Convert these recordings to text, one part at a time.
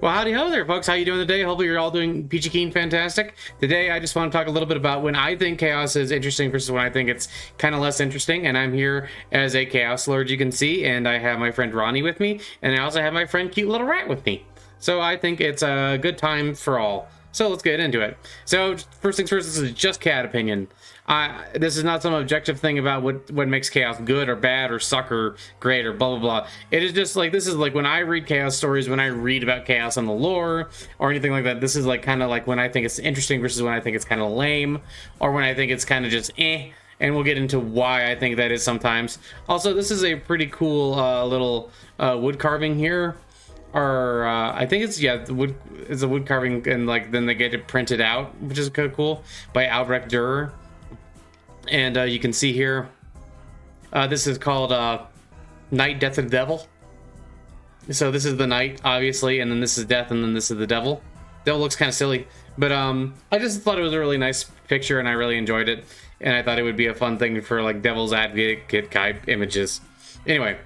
Well, howdy ho there, folks. How you doing today? Hopefully you're all doing peachy keen fantastic. Today, I just want to talk a little bit about when I think chaos is interesting versus when I think it's kind of less interesting. And I'm here as a chaos lord, you can see, and I have my friend Ronnie with me, and I also have my friend Cute Little Rat with me. So I think it's a good time for all. So let's get into it. So first things first, this is just cat opinion. This is not some objective thing about what makes chaos good or bad or suck or great or blah blah blah. It is just like, this is like when I read chaos stories, when I read about chaos on the lore or anything like that, this is like kind of like when I think it's interesting versus when I think it's kind of lame, or when I think it's kind of just eh. And we'll get into why I think that is sometimes. Also, this is a pretty cool little wood carving here. Or I think it's, yeah, the wood is a wood carving, and like then they get it printed out, which is kind of cool, by Albrecht Dürer. And you can see here, this is called Night, Death, and Devil. So this is the night, obviously, and then this is death, and then this is the devil. Devil looks kind of silly, but I just thought it was a really nice picture, and I really enjoyed it, and I thought it would be a fun thing for like devil's advocate type images. Anyway,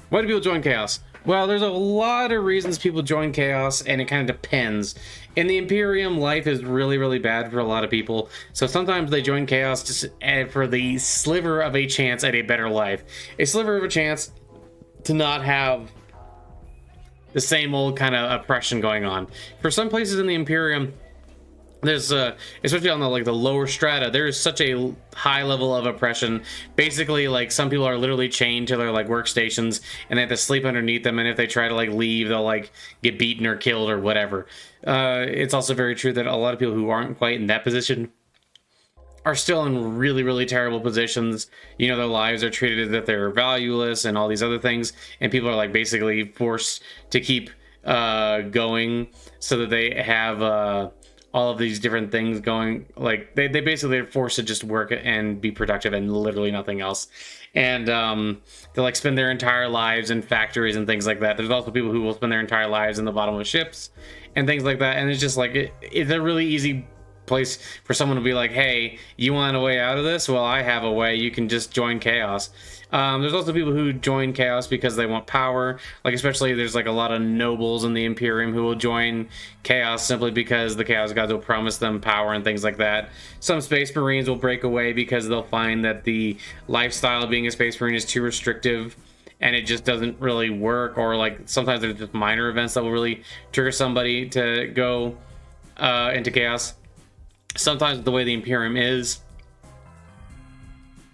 why do people join chaos? Well, there's a lot of reasons people join chaos, and it kind of depends. In the Imperium, life is really, really bad for a lot of people, so sometimes they join chaos just for the sliver of a chance at a better life. A sliver of a chance to not have the same old kind of oppression going on. For some places in the Imperium, there's especially on the lower strata, there is such a high level of oppression. Basically, like, some people are literally chained to their like workstations, and they have to sleep underneath them, and if they try to like leave, they'll like get beaten or killed or whatever. It's also very true that a lot of people who aren't quite in that position are still in really, really terrible positions. You know, their lives are treated as if they're valueless and all these other things, and people are like basically forced to keep going so that they have all of these different things going. Like they basically are forced to just work and be productive and literally nothing else. And they like spend their entire lives in factories and things like that. There's also people who will spend their entire lives in the bottom of ships and things like that. And it's just like, it's a really easy place for someone to be like, hey, you want a way out of this? Well, I have a way. You can just join chaos. There's also people who join chaos because they want power. Like, especially there's like a lot of nobles in the Imperium who will join chaos simply because the chaos gods will promise them power and things like that. Some space marines will break away because they'll find that the lifestyle of being a space marine is too restrictive and it just doesn't really work. Or like sometimes there's just minor events that will really trigger somebody to go into chaos. Sometimes the way the Imperium is,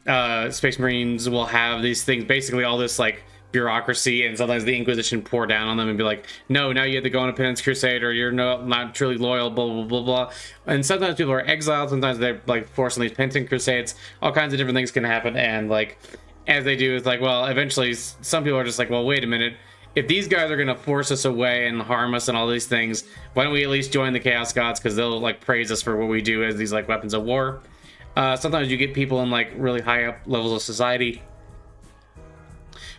Space Marines will have these things, basically all this like bureaucracy, and sometimes the Inquisition pour down on them and be like, no, now you have to go on a penance crusade, or you're not truly loyal, blah blah blah blah. And sometimes people are exiled, sometimes they're like forced on these penance crusades. All kinds of different things can happen, and like as they do, it's like, well, eventually some people are just like, well, wait a minute, if these guys are going to force us away and harm us and all these things, why don't we at least join the Chaos Gods, because they'll like praise us for what we do as these like weapons of war. Sometimes you get people in like really high up levels of society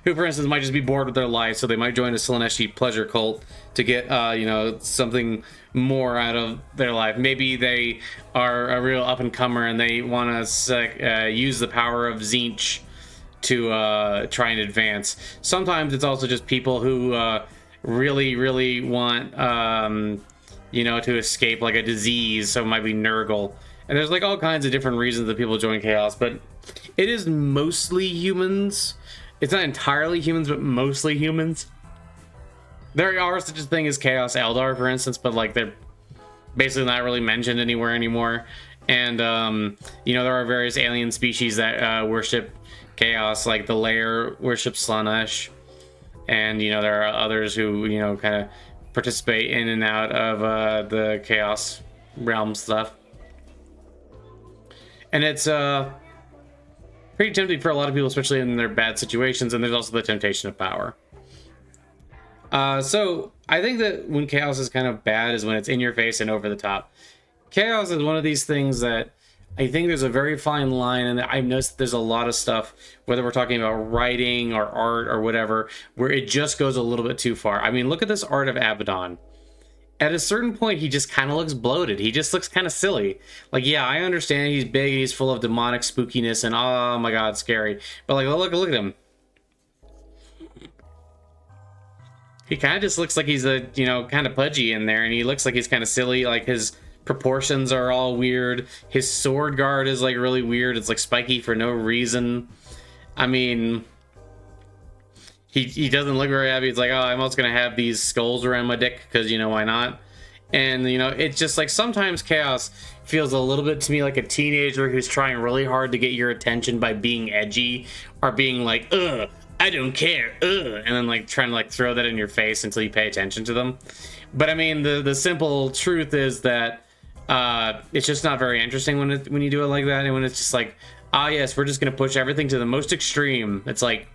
who, for instance, might just be bored with their life, so they might join a Slaaneshi pleasure cult to get you know, something more out of their life. Maybe they are a real up and comer and they want to use the power of Tzeentch to try and advance. Sometimes it's also just people who really want you know, to escape like a disease, so it might be Nurgle. And there's like all kinds of different reasons that people join chaos, but it is mostly humans. It's not entirely humans, but mostly humans. There are such a thing as Chaos Eldar, for instance, but like they're basically not really mentioned anywhere anymore. And you know, there are various alien species that worship chaos, like the Lair worships Slaanesh, and you know, there are others who, you know, kind of participate in and out of the chaos realm stuff. And it's pretty tempting for a lot of people, especially in their bad situations, and there's also the temptation of power. So I think that when chaos is kind of bad is when it's in your face and over the top. Chaos is one of these things that I think there's a very fine line, and I've noticed that there's a lot of stuff, whether we're talking about writing or art or whatever, where it just goes a little bit too far. I mean, look at this art of Abaddon. At a certain point, he just kind of looks bloated. He just looks kind of silly. Like, yeah, I understand he's big, he's full of demonic spookiness, and oh my god, scary. But like, look at him. He kind of just looks like he's a, you know, kind of pudgy in there, and he looks like he's kind of silly. Like his proportions are all weird. His sword guard is like really weird. It's like spiky for no reason. I mean, he doesn't look very happy. It's like, oh, I'm also gonna have these skulls around my dick because, you know, why not? And, you know, it's just like sometimes Chaos feels a little bit to me like a teenager who's trying really hard to get your attention by being edgy or being like, ugh, I don't care, ugh, and then like trying to like throw that in your face until you pay attention to them. But I mean, the simple truth is that it's just not very interesting when you do it like that, and when it's just like, ah, yes, we're just gonna push everything to the most extreme. It's like,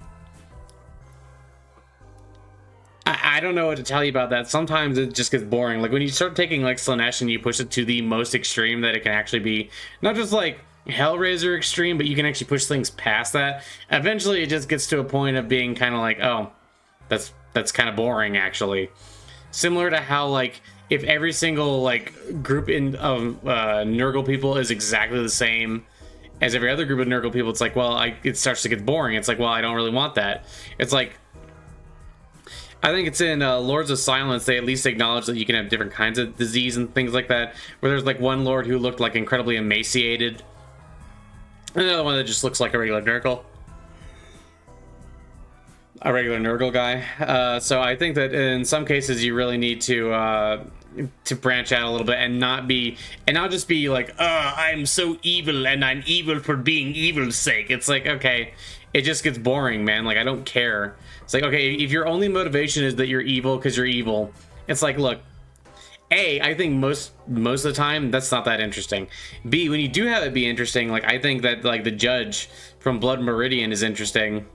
I don't know what to tell you about that. Sometimes it just gets boring. Like when you start taking like Slanesh and you push it to the most extreme that it can actually be, not just like Hellraiser extreme, but you can actually push things past that. Eventually it just gets to a point of being kind of like, oh, that's kind of boring actually. Similar to how like if every single like group of Nurgle people is exactly the same as every other group of Nurgle people, it's like, well, it starts to get boring. It's like, well, I don't really want that. It's like, I think it's in Lords of Silence, they at least acknowledge that you can have different kinds of disease and things like that, where there's like one lord who looked like incredibly emaciated, and another one that just looks like a regular Nurgle. A regular Nurgle guy. So I think that in some cases you really need to branch out a little bit and not just be like, I'm so evil and I'm evil for being evil's sake. It's like, okay, it just gets boring, man. Like, I don't care. It's like, okay, if your only motivation is that you're evil because you're evil, it's like, look, A, I think most of the time that's not that interesting. B, when you do have it be interesting, like I think that like the judge from Blood Meridian is interesting.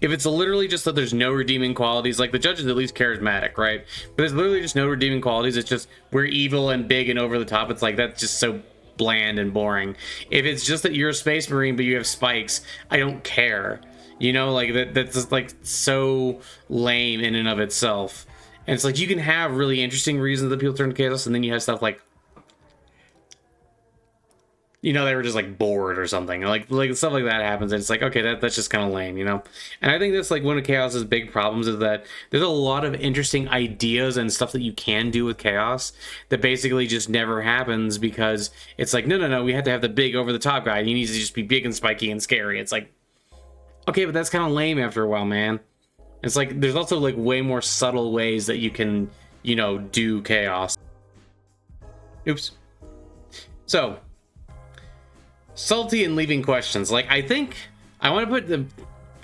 If it's literally just that there's no redeeming qualities, like the judge is at least charismatic, right? But there's literally just no redeeming qualities. It's just we're evil and big and over the top. It's like that's just so bland and boring. If it's just that you're a space marine but you have spikes, I don't care. You know, like that's just like so lame in and of itself. And it's like you can have really interesting reasons that people turn to chaos, and then you have stuff like, you know, they were just like bored or something, like stuff like that happens, and it's like, okay, that's just kind of lame, you know. And I think that's like one of Chaos's big problems is that there's a lot of interesting ideas and stuff that you can do with Chaos that basically just never happens because it's like, no, we had to have the big over the top guy. He needs to just be big and spiky and scary. It's like, okay, but that's kind of lame after a while, man. It's like there's also like way more subtle ways that you can, you know, do Chaos. Oops. So salty and leaving questions. Like, I think I want to put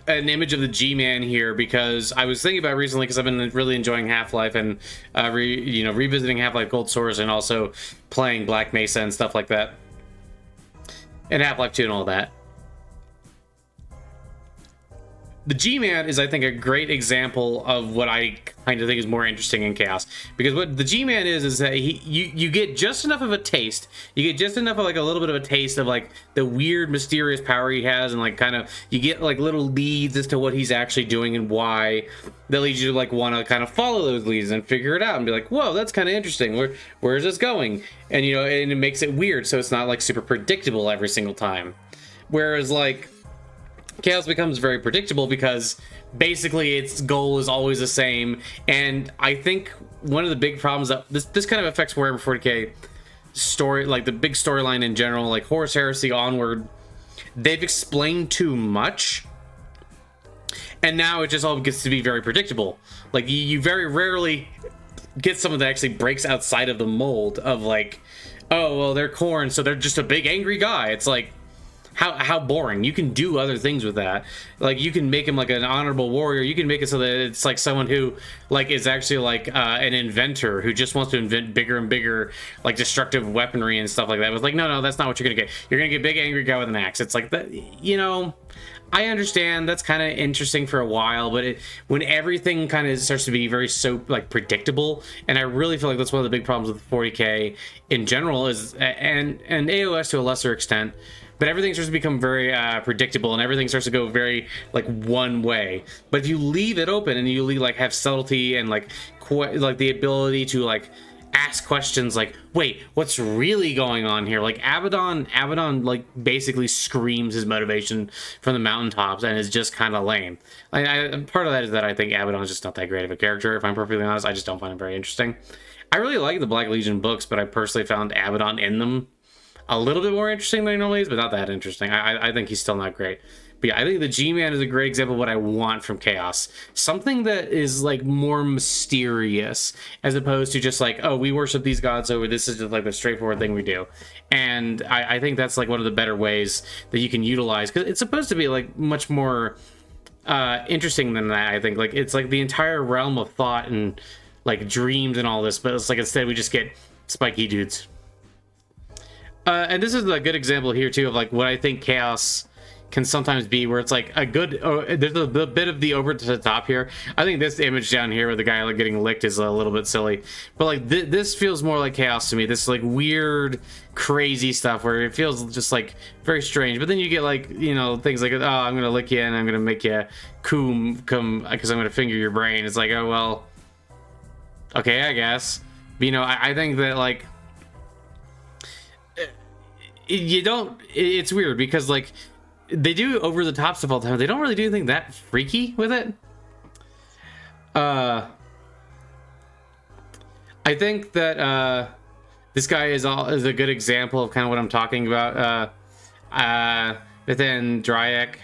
an image of the Gman here because I was thinking about it recently because I've been really enjoying Half-Life and revisiting Half-Life Cold Source and also playing Black Mesa and stuff like that, and Half-Life 2 and all that. The G-Man is, I think, a great example of what I kind of think is more interesting in Chaos. Because what the G-Man is that you get just enough of a taste. You get just enough of, like, a little bit of a taste of, like, the weird, mysterious power he has. And, like, kind of, you get, like, little leads as to what he's actually doing and why. That leads you to, like, want to kind of follow those leads and figure it out. And be like, whoa, that's kind of interesting. Where is this going? And, you know, and it makes it weird. So it's not, like, super predictable every single time. Whereas, like, Chaos becomes very predictable because basically its goal is always the same. And I think one of the big problems that this kind of affects Warhammer 40k story, like the big storyline in general, like Horus Heresy onward, they've explained too much, and now it just all gets to be very predictable. Like you very rarely get someone that actually breaks outside of the mold of like, oh well, they're Khorne, so they're just a big angry guy. It's like, how boring. You can do other things with that. Like you can make him like an honorable warrior. You can make it so that it's like someone who like is actually like an inventor who just wants to invent bigger and bigger like destructive weaponry and stuff like that. It's like, no, that's not what you're gonna get. You're gonna get big angry guy with an axe. It's like that, you know. I understand that's kind of interesting for a while, but when everything kind of starts to be very so like predictable, and I really feel like that's one of the big problems with 40k in general is, and AOS to a lesser extent. But everything starts to become very predictable, and everything starts to go very like one way. But if you leave it open and you leave, like have subtlety and like the ability to like ask questions like, wait, what's really going on here? Like Abaddon like basically screams his motivation from the mountaintops and is just kind of lame. Part of that is that I think Abaddon is just not that great of a character. If I'm perfectly honest, I just don't find him very interesting. I really like the Black Legion books, but I personally found Abaddon in them a little bit more interesting than he normally is, but not that interesting. I think he's still not great. But yeah, I think the G-Man is a great example of what I want from Chaos. Something that is like more mysterious as opposed to just like, oh, we worship these gods, so this is just like the straightforward thing we do. And I think that's like one of the better ways that you can utilize, because it's supposed to be like much more interesting than that. I think like it's like the entire realm of thought and like dreams and all this, but it's like instead we just get spiky dudes. And this is a good example here too of like what I think Chaos can sometimes be, where it's like a good there's a bit of the over to the top here. I think this image down here with the guy like getting licked is a little bit silly, but like this feels more like Chaos to me. This like weird crazy stuff where it feels just like very strange, but then you get like, you know, things like, oh, I'm gonna lick you and I'm gonna make you come because I'm gonna finger your brain. It's like, oh well, okay, I guess. But, you know, I think that like you don't, it's weird because like they do over the top stuff all the time. They don't really do anything that freaky with it. I think that this guy is a good example of kind of what I'm talking about. Within Dryak,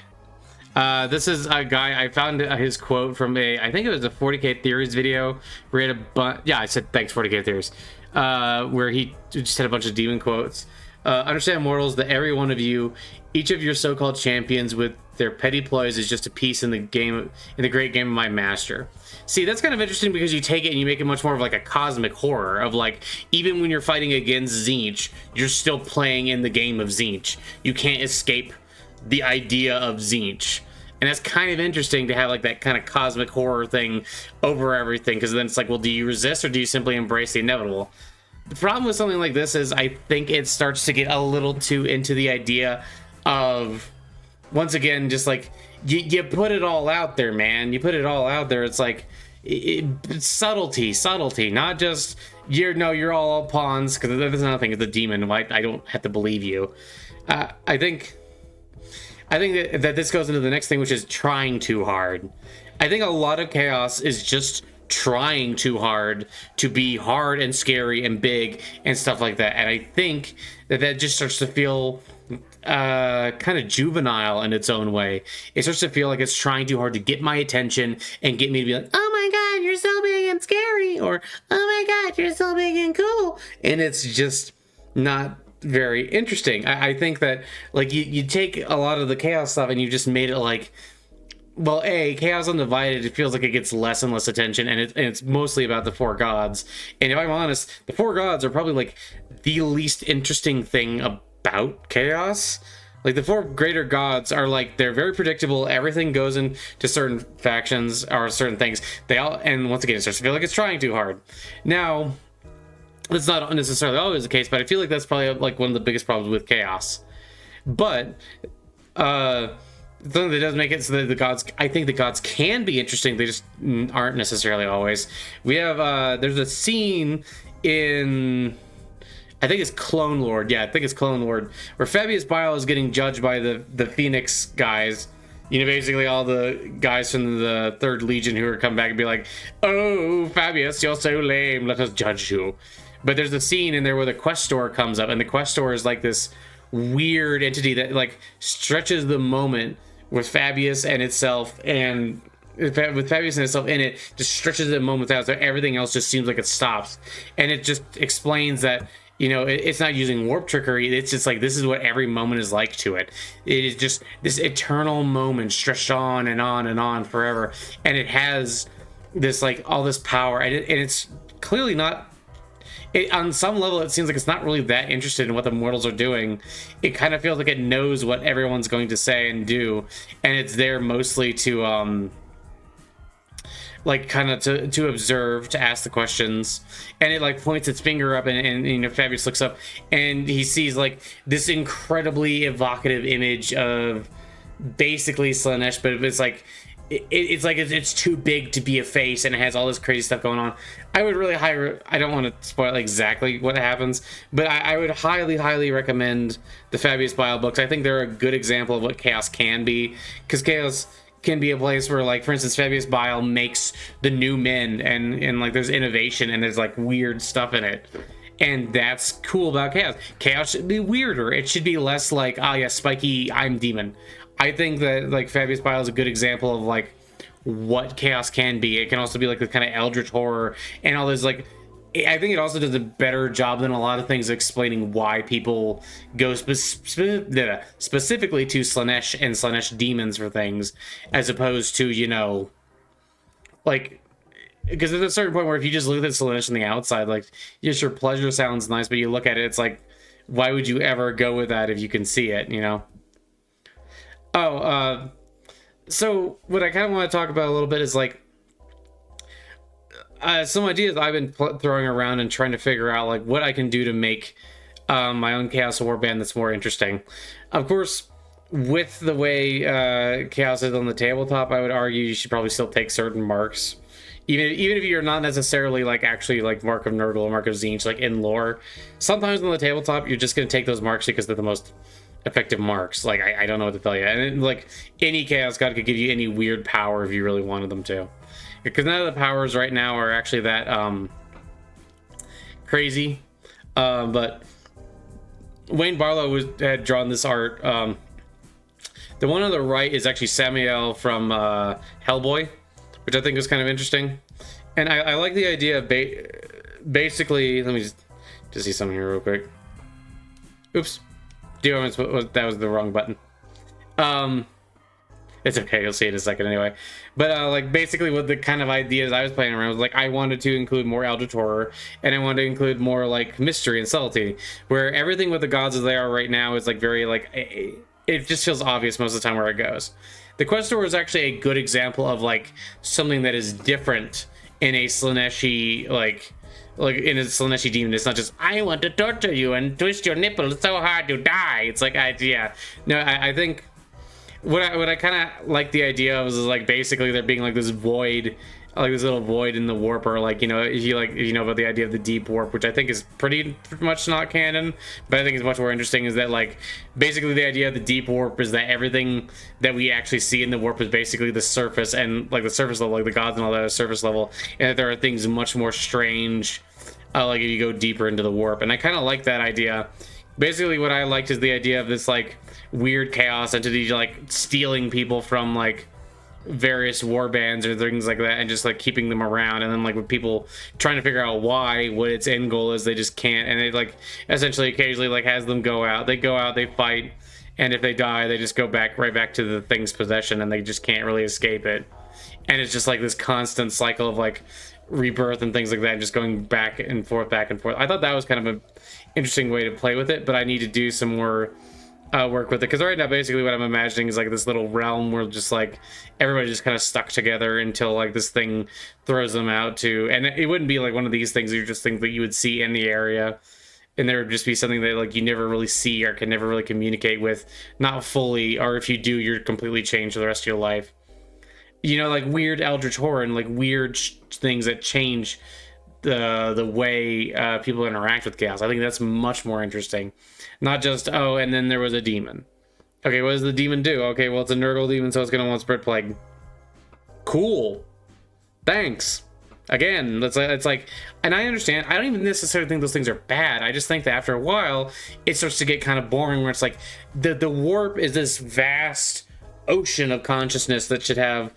this is a guy, I found his quote from I think it was a 40k Theories video where he had yeah, I said thanks 40k Theories, where he just had a bunch of demon quotes. Understand, mortals, that every one of you, each of your so-called champions with their petty ploys is just a piece in the game, in the great game of my master. See, that's kind of interesting because you take it and you make it much more of like a cosmic horror of like, even when you're fighting against Tzeentch, you're still playing in the game of Tzeentch. You can't escape the idea of Tzeentch. And that's kind of interesting to have like that kind of cosmic horror thing over everything, because then it's like, well, do you resist or do you simply embrace the inevitable? The problem with something like this is I think it starts to get a little too into the idea of, once again, just like, you put it all out there, man. You put it all out there. It's like, it's subtlety, not just, you're all pawns, because there's nothing as the demon. I don't have to believe you. I think that this goes into the next thing, which is trying too hard. I think a lot of Chaos is just trying too hard to be hard and scary and big and stuff like that, and I think that just starts to feel kind of juvenile in its own way. It starts to feel like it's trying too hard to get my attention and get me to be like, oh my god, you're so big and scary, or oh my god, you're so big and cool, and it's just not very interesting. I think that like you take a lot of the Chaos stuff and you just made it like, well, Chaos Undivided, it feels like it gets less and less attention, and it's mostly about the four gods. And if I'm honest, the four gods are probably like the least interesting thing about Chaos. Like the four greater gods are like, they're very predictable. Everything goes into certain factions or certain things. They all, and once again, it starts to feel like it's trying too hard. Now, that's not necessarily always the case, but I feel like that's probably like one of the biggest problems with Chaos. But the thing that does make it so that the gods, I think the gods can be interesting, they just aren't necessarily always. We have there's a scene in, I think it's Clone Lord, yeah, I think it's Clone Lord, where Fabius Bile is getting judged by the Phoenix guys. You know, basically all the guys from the Third Legion who are come back and be like, oh, Fabius, you're so lame, let us judge you. But there's a scene in there where the Questor comes up, and the Questor is like this weird entity that like stretches the moment with Fabius and itself, and with Fabius and itself in it, just stretches the moment out, so everything else just seems like it stops. And it just explains that, you know, it's not using warp trickery, it's just like, this is what every moment is like to it. It is just this eternal moment stretched on and on and on forever, and it has this like all this power, and it's clearly not, on some level it seems like it's not really that interested in what the mortals are doing. It kind of feels like it knows what everyone's going to say and do, and it's there mostly to like kind of to observe, to ask the questions. And it like points its finger up, and you know, Fabius looks up and he sees like this incredibly evocative image of basically Slaanesh, but it's like it's like it's too big to be a face, and it has all this crazy stuff going on. I would really I don't want to spoil exactly what happens, but I would highly recommend the Fabius Bile books. I think they're a good example of what Chaos can be, because Chaos can be a place where, like, for instance, Fabius Bile makes the new men, and like there's innovation and there's like weird stuff in it. And that's cool about Chaos. Chaos should be weirder. It should be less like, ah, yeah, spiky, I'm demon. I think that, like, Fabius Bile is a good example of, like, what Chaos can be. It can also be, like, the kind of eldritch horror and all this, like, I think it also does a better job than a lot of things explaining why people go specifically to Slaanesh and Slaanesh demons for things, as opposed to, you know, like, because there's a certain point where if you just look at Slaanesh on the outside, like, yes, your pleasure sounds nice, but you look at it, it's like, why would you ever go with that if you can see it, you know? Oh, so what I kind of want to talk about a little bit is, like, some ideas I've been throwing around and trying to figure out, like, what I can do to make my own Chaos Warband that's more interesting. Of course, with the way Chaos is on the tabletop, I would argue you should probably still take certain marks. Even if you're not necessarily, like, actually, like, Mark of Nurgle or Mark of Tzeentch, like, in lore, sometimes on the tabletop, you're just going to take those marks because they're the most effective marks. Like, I don't know what to tell you. And, like, any Chaos God could give you any weird power if you really wanted them to. Because none of the powers right now are actually that crazy. But Wayne Barlow had drawn this art. The one on the right is actually Samael from Hellboy, which I think is kind of interesting. And I like the idea of basically, let me just see something here real quick. Oops. That was the wrong button. It's okay, you'll see it in a second anyway. But like, basically what the kind of ideas I was playing around was, like, I wanted to include more eldritch horror, and I wanted to include more, like, mystery and subtlety, where everything with the gods as they are right now is, like, very, like, it just feels obvious most of the time where it goes. The Quest Store is actually a good example of, like, something that is different in a Slaaneshi, like in a Slaaneshi demon. It's not just, I want to torture you and twist your nipples so hard you die. It's like, yeah. No, I think what I kind of like the idea of is, like, basically there being, like, this void, like this little void in the warp, or, like, you know, if you know about the idea of the deep warp, which I think is pretty much not canon, but I think is much more interesting, is that, like, basically the idea of the deep warp is that everything that we actually see in the warp is basically the surface, and, like, the surface level, like the gods and all that is surface level, and that there are things much more strange, like, if you go deeper into the warp. And I kind of like that idea. Basically what I liked is the idea of this, like, weird chaos entity, like, stealing people from, like, various war bands or things like that, and just, like, keeping them around, and then, like, with people trying to figure out why, what its end goal is, they just can't, and it, like, essentially occasionally, like, has them go out, they fight, and if they die, they just go right back to the thing's possession, and they just can't really escape it. And it's just, like, this constant cycle of, like, rebirth and things like that, just going back and forth. I thought that was kind of an interesting way to play with it, but I need to do some more work with it, because right now basically what I'm imagining is, like, this little realm where just, like, everybody just kind of stuck together until, like, this thing throws them out to, and it wouldn't be like one of these things, you're just things that you would see in the area, and there would just be something that, like, you never really see or can never really communicate with, not fully, or if you do, you're completely changed for the rest of your life. You know, like, weird eldritch horror and, like, weird things that change the way people interact with chaos. I think that's much more interesting. Not just, oh, and then there was a demon. Okay, what does the demon do? Okay, well, it's a Nurgle demon, so it's going to want spread plague. Cool. Thanks. Again, it's like, and I understand, I don't even necessarily think those things are bad. I just think that after a while, it starts to get kind of boring, where it's like, the warp is this vast ocean of consciousness that should have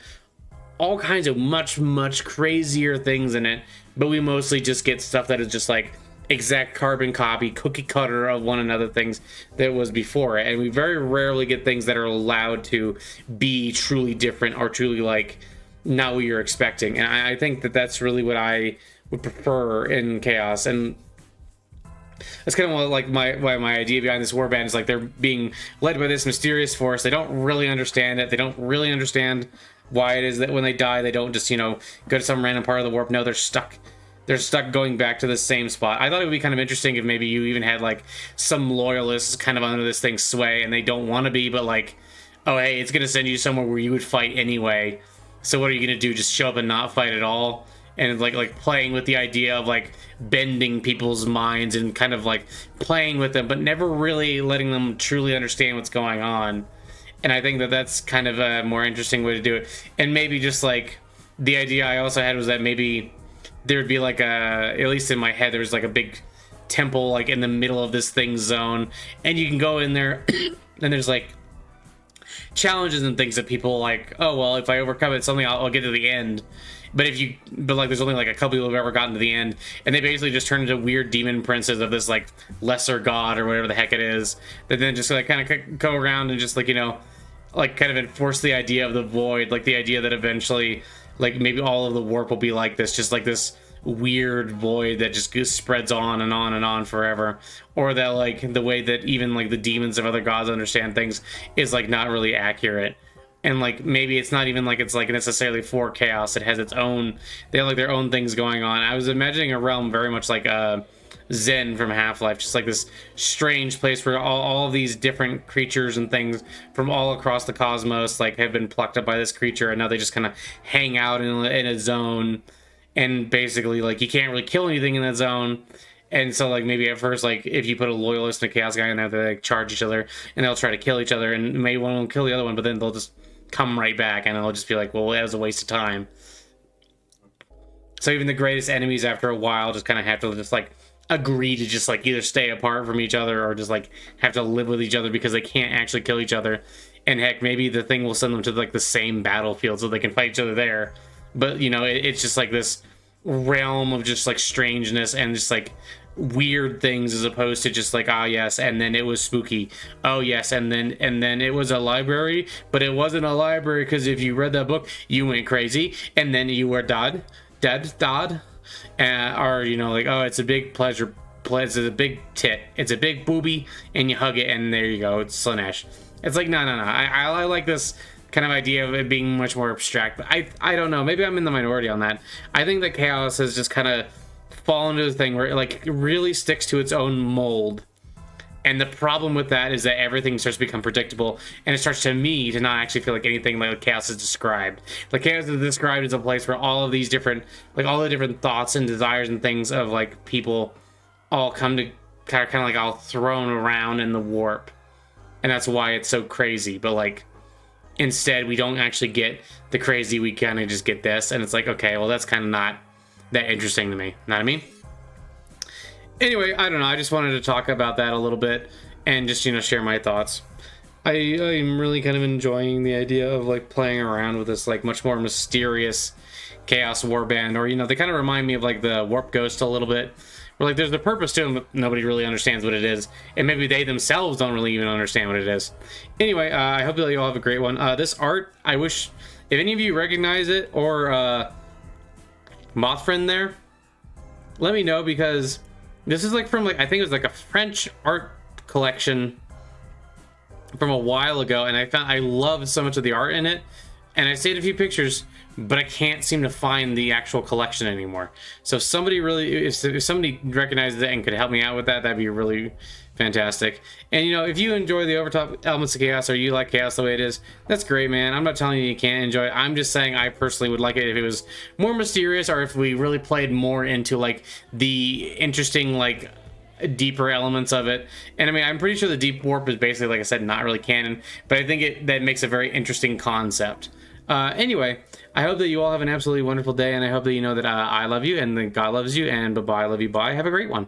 all kinds of much crazier things in it, but we mostly just get stuff that is just, like, exact carbon copy, cookie cutter of one another things that was before it, and we very rarely get things that are allowed to be truly different or truly, like, not what you're expecting. And I think that that's really what I would prefer in Chaos, and that's kind of what, like, my idea behind this warband is, like, they're being led by this mysterious force. They don't really understand it. They don't really understand why it is that when they die, they don't just, you know, go to some random part of the warp. No, they're stuck. They're stuck going back to the same spot. I thought it would be kind of interesting if maybe you even had, like, some loyalists kind of under this thing's sway, and they don't want to be, but, like, oh, hey, it's going to send you somewhere where you would fight anyway. So what are you gonna do? Just show up and not fight at all? And like playing with the idea of like bending people's minds and kind of like playing with them, but never really letting them truly understand what's going on. And I think that that's kind of a more interesting way to do it. And maybe just like the idea I also had was that maybe there would be like a, at least in my head, there was like a big temple like in the middle of this thing zone, and you can go in there and there's like challenges and things that people like, oh well, if I overcome it, something I'll get to the end. But like there's only like a couple people who've ever gotten to the end, and they basically just turn into weird demon princes of this like lesser god or whatever the heck it is, that then just like kind of go around and just like, you know, like kind of enforce the idea of the void, like the idea that eventually like maybe all of the warp will be like this, just like this weird void that just spreads on and on and on forever. Or that like the way that even like the demons of other gods understand things is like not really accurate. And like maybe it's not even like it's like necessarily for chaos, it has its own, they have like their own things going on. I was imagining a realm very much like Zen from Half-Life, just like this strange place where all of these different creatures and things from all across the cosmos like have been plucked up by this creature, and now they just kind of hang out in a zone, and basically like you can't really kill anything in that zone. And so like maybe at first, like if you put a loyalist and a chaos guy in there, they like charge each other and they'll try to kill each other, and maybe one will kill the other one, but then they'll just come right back and it'll just be like, well, that was a waste of time. So even the greatest enemies after a while just kind of have to just like agree to just like either stay apart from each other or just like have to live with each other because they can't actually kill each other. And heck, maybe the thing will send them to like the same battlefield so they can fight each other there. But you know, it's just like this realm of just like strangeness and just like weird things, as opposed to just like, ah yes, and then it was spooky, oh yes, and then it was a library, but it wasn't a library because if you read that book you went crazy and then you were dead, or you know, like, oh, it's a big pleasure, it's a big tit, it's a big booby, and you hug it and there you go, it's Slanesh. It's like, no, I like this kind of idea of it being much more abstract, but I don't know, maybe I'm in the minority on that. I think that chaos has just kind of fallen into the thing where it like really sticks to its own mold, and the problem with that is that everything starts to become predictable, and it starts to me to not actually feel like anything like chaos is described. Like chaos is described as a place where all of these different, like all the different thoughts and desires and things of like people all come to kind of like all thrown around in the warp, and that's why it's so crazy. But like instead we don't actually get the crazy, we kind of just get this, and it's like, okay, well that's kind of not that interesting to me, know what I mean? Anyway, I don't know, I just wanted to talk about that a little bit and just, you know, share my thoughts. I'm really kind of enjoying the idea of like playing around with this like much more mysterious chaos warband, or you know, they kind of remind me of like the warp ghost a little bit, where like there's a purpose to them but nobody really understands what it is, and maybe they themselves don't really even understand what it is. Anyway, I hope that you all have a great one. This art, I wish if any of you recognize it, or Mothfriend there, let me know, because this is like from like, I think it was like a French art collection from a while ago, and I love so much of the art in it, and I saved a few pictures, but I can't seem to find the actual collection anymore. So if somebody really, if somebody recognizes it and could help me out with that, that'd be really fantastic. And you know, if you enjoy the overtop elements of chaos, or you like chaos the way it is, that's great, man. I'm not telling you can't enjoy it. I'm just saying I personally would like it if it was more mysterious, or if we really played more into like the interesting, like deeper elements of it. And I mean, I'm pretty sure the deep warp is basically, like I said, not really canon, but I think that makes a very interesting concept. Anyway, I hope that you all have an absolutely wonderful day, and I hope that you know that I love you and that God loves you, and bye-bye, love you, bye. Have a great one.